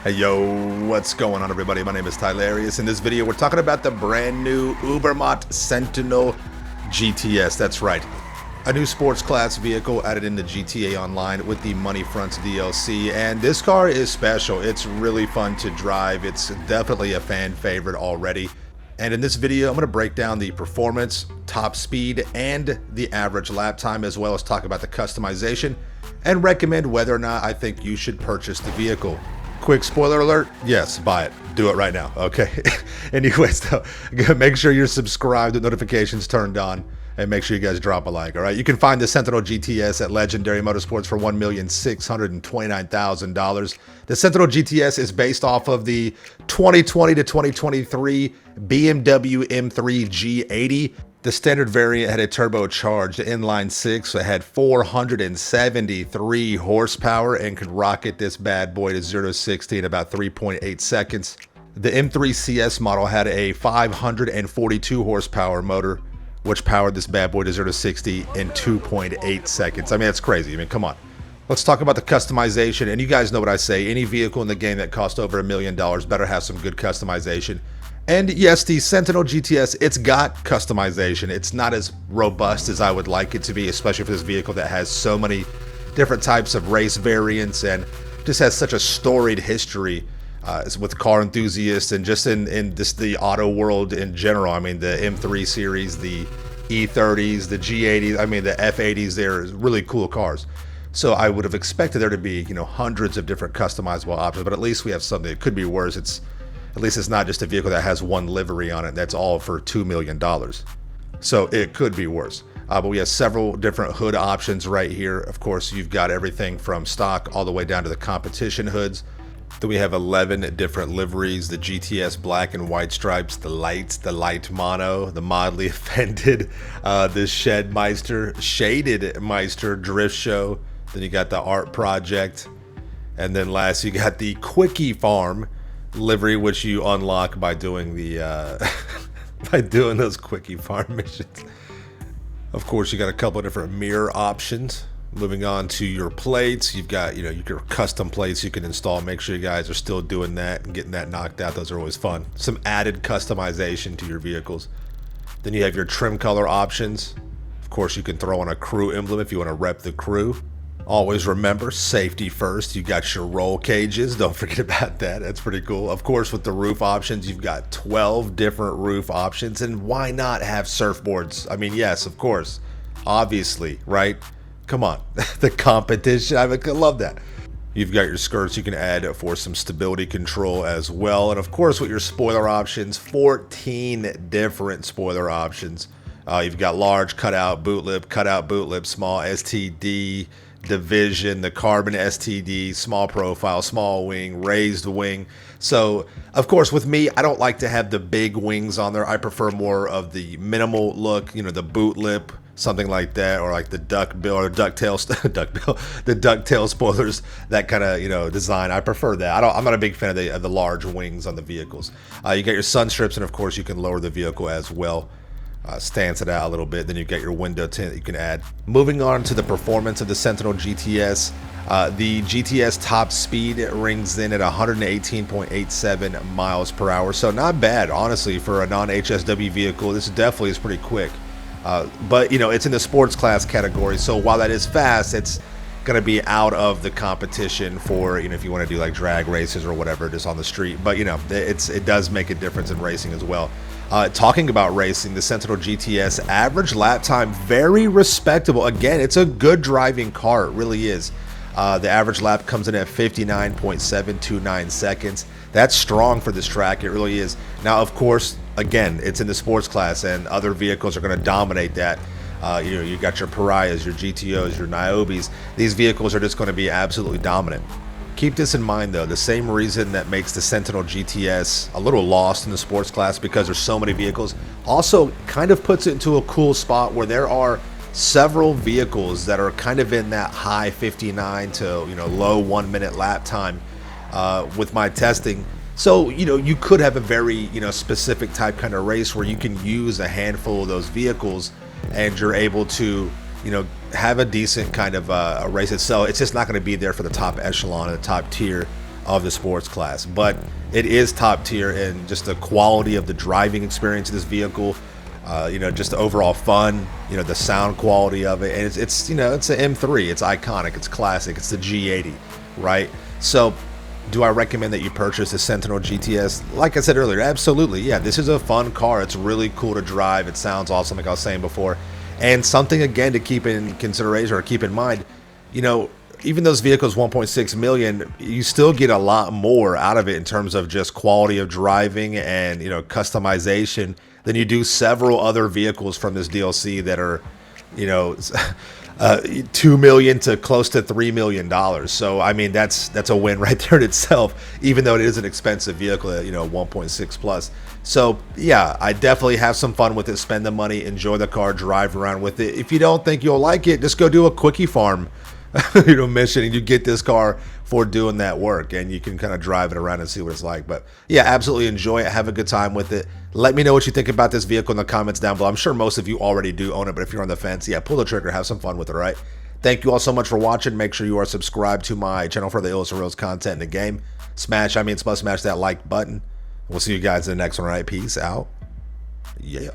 Hey yo, what's going on everybody? My name is Tylarious. In this video we're talking about the brand new Ubermacht Sentinel GTS. That's right, a new sports class vehicle added into GTA Online with the Money Fronts DLC, and this car is special. It's really fun to drive. It's definitely a fan favorite already. And in this video I'm going to break down the performance, top speed, and the average lap time, as well as talk about the customization and recommend whether or not I think you should purchase the vehicle. Quick spoiler alert, yes, buy it. Do it right now, okay? Anyways, though, make sure you're subscribed with notifications turned on, and make sure you guys drop a like, all right? You can find the Sentinel GTS at Legendary Motorsports for $1,629,000. The Sentinel GTS is based off of the 2020 to 2023 BMW M3 G80. The standard variant had a turbocharged inline six, so it had 473 horsepower and could rocket this bad boy to 0 to 60 in about 3.8 seconds. The M3 CS model had a 542 horsepower motor, which powered this bad boy to 0 to 60 in 2.8 seconds. I mean, that's crazy. I mean, come on. Let's talk about the customization, and you guys know what I say. Any vehicle in the game that costs over $1 million better have some good customization. And yes, the Sentinel GTS, it's got customization. It's not as robust as I would like it to be, especially for this vehicle that has so many different types of race variants and just has such a storied history with car enthusiasts and just in just the auto world in general. I mean, the M3 series, the E30s, the G80s, I mean, the F80s, they're really cool cars. So I would have expected there to be, hundreds of different customizable options, but at least we have something. It could be worse. At least it's not just a vehicle that has one livery on it. That's all for $2 million. So it could be worse. But we have several different hood options right here. Of course, you've got everything from stock all the way down to the competition hoods. Then we have 11 different liveries: the GTS black and white stripes, the lights, the light mono, the mildly offended, the Shaded Meister drift show. Then you got the art project. And then last, you got the Quickie Farm livery, which you unlock by doing the by doing those Quickie Farm missions. Of course, you got a couple of different mirror options. Moving on to your plates, you've got your custom plates you can install. Make sure you guys are still doing that and getting that knocked out. Those are always fun. Some added customization to your vehicles. Then you have your trim color options. Of course, you can throw on a crew emblem if you want to rep the crew. Always remember, safety first. You got your roll cages. Don't forget about that. That's pretty cool. Of course, with the roof options, you've got 12 different roof options. And why not have surfboards? I mean, yes, of course. Obviously, right? Come on. The competition. I love that. You've got your skirts you can add for some stability control as well. And of course, with your spoiler options, 14 different spoiler options. You've got large cutout boot lip, small STD, division, the carbon STD, small profile, small wing, raised wing. So of course with me, I don't like to have the big wings on there. I prefer more of the minimal look, the boot lip, something like that, or like the duck bill or ducktail the ducktail spoilers, that kind of design. I prefer that. I'm not a big fan of the large wings on the vehicles. You got your sun strips, and of course you can lower the vehicle as well. Stance it out a little bit. Then you've got your window tint that you can add. Moving on to the performance of the Sentinel GTS, the GTS top speed rings in at 118.87 miles per hour. So not bad, honestly, for a non-HSW vehicle. This definitely is pretty quick. But it's in the sports class category. So while that is fast, it's going to be out of the competition for if you want to do like drag races or whatever, just on the street. But it does make a difference in racing as well. Talking about racing, the Sentinel GTS average lap time, very respectable. Again, it's a good driving car. It really is. The average lap comes in at 59.729 seconds. That's strong for this track. It really is. Now, of course, again, it's in the sports class, and other vehicles are going to dominate that. You got your Pariahs, your GTOs, your Niobes. These vehicles are just going to be absolutely dominant. Keep this in mind though, the same reason that makes the Sentinel GTS a little lost in the sports class, because there's so many vehicles, also kind of puts it into a cool spot where there are several vehicles that are kind of in that high 59 to low 1 minute lap time with my testing. So you could have a very specific type kind of race where you can use a handful of those vehicles and you're able to have a decent kind of race itself. It's just not going to be there for the top echelon and the top tier of the sports class, but it is top tier in just the quality of the driving experience of this vehicle. You know, just the overall fun, you know, the sound quality of it, and it's you know, it's an M3, it's iconic, it's classic, it's the G80, right? So do I recommend that you purchase the Sentinel GTS? Like I said earlier, absolutely, yeah, this is a fun car, it's really cool to drive, it sounds awesome like I was saying before, and something again to keep in consideration or keep in mind, you know, even those vehicles 1.6 million, you still get a lot more out of it in terms of just quality of driving and, you know, customization than you do several other vehicles from this DLC that are, you know, 2 million to close to $3 million. So I mean, that's a win right there in itself, even though it is an expensive vehicle, you know, 1.6 plus. So yeah, I definitely have some fun with it, spend the money, enjoy the car, drive around with it. If you don't think you'll like it, just go do a quickie farm you know, mission, and you get this car for doing that work, and you can kind of drive it around and see what it's like. But yeah, absolutely enjoy it, have a good time with it. Let me know what you think about this vehicle in the comments down below. I'm sure most of you already do own it, but if you're on the fence, yeah, pull the trigger, have some fun with it. All right, thank you all so much for watching. Make sure you are subscribed to my channel for the illest and realest content in the game. Smash that like button. We'll see you guys in the next one. All right, peace out. Yeah.